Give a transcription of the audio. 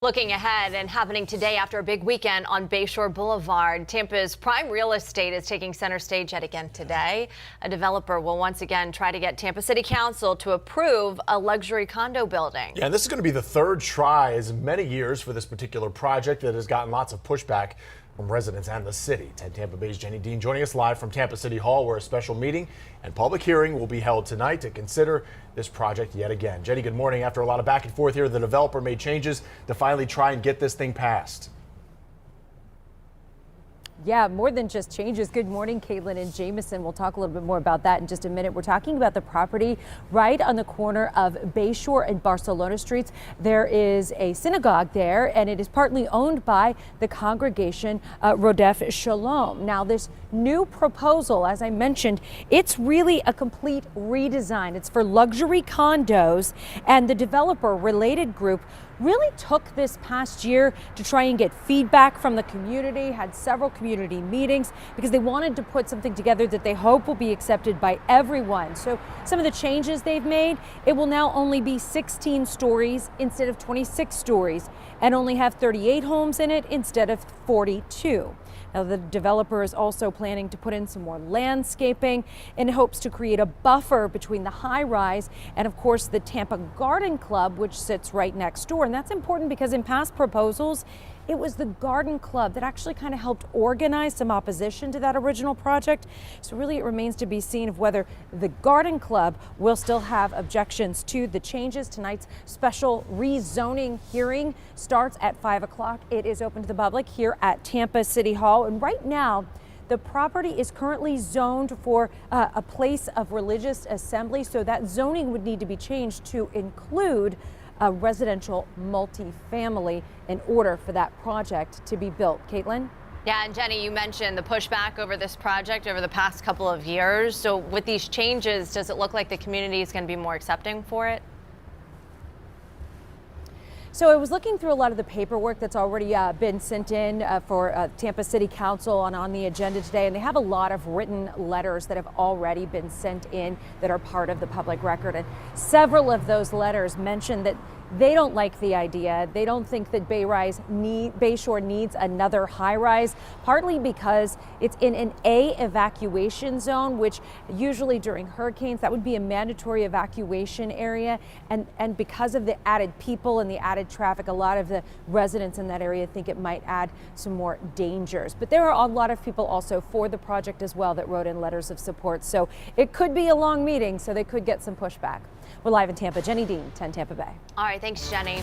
Looking ahead and happening today after a big weekend on Bayshore Boulevard, Tampa's prime real estate is taking center stage yet again today. A developer will once again try to get Tampa City Council to approve a luxury condo building. Yeah, this is going to be the third try in many years for this particular project that has gotten lots of pushback from residents and the city. 10 Tampa Bay's Jenny Dean joining us live from Tampa City Hall, where a special meeting and public hearing will be held tonight to consider this project yet again. Jenny, good morning. After a lot of back and forth here, the developer made changes to finally try and get this thing passed. Yeah, more than just changes. Good morning, Caitlin and Jameson. We'll talk a little bit more about that in just a minute. We're talking about the property right on the corner of Bayshore and Barcelona Streets. There is a synagogue there, and it is partly owned by the congregation Rodef Shalom. Now, this new proposal, as I mentioned, it's really a complete redesign. It's for luxury condos, and the developer Related Group really took this past year to try and get feedback from the community, had several community meetings because they wanted to put something together that they hope will be accepted by everyone. So some of the changes they've made, it will now only be 16 stories instead of 26 stories and only have 38 homes in it instead of 42. Now, the developer is also planning to put in some more landscaping in hopes to create a buffer between the high rise and, of course, the Tampa Garden Club, which sits right next door. And that's important because in past proposals, it was the Garden Club that actually kind of helped organize some opposition to that original project. So really it remains to be seen of whether the Garden Club will still have objections to the changes. Tonight's special rezoning hearing starts at 5 o'clock. It is open to the public here at Tampa City Hall. And right now, the property is currently zoned for a place of religious assembly. So that zoning would need to be changed to include a residential multifamily in order for that project to be built. Caitlin? Yeah, and Jenny, you mentioned the pushback over this project over the past couple of years. So with these changes, does it look like the community is going to be more accepting for it? So I was looking through a lot of the paperwork that's already been sent in for Tampa City Council on the agenda today, and they have a lot of written letters that have already been sent in that are part of the public record. And several of those letters mention that they don't like the idea. They don't think that Bayshore needs another high rise, partly because it's in an A evacuation zone, which usually during hurricanes, that would be a mandatory evacuation area. And because of the added people and the added traffic, a lot of the residents in that area think it might add some more dangers. But there are a lot of people also for the project as well that wrote in letters of support. So it could be a long meeting, so they could get some pushback. We're live in Tampa. Jenny Dean, 10 Tampa Bay. All right, thanks, Jenny.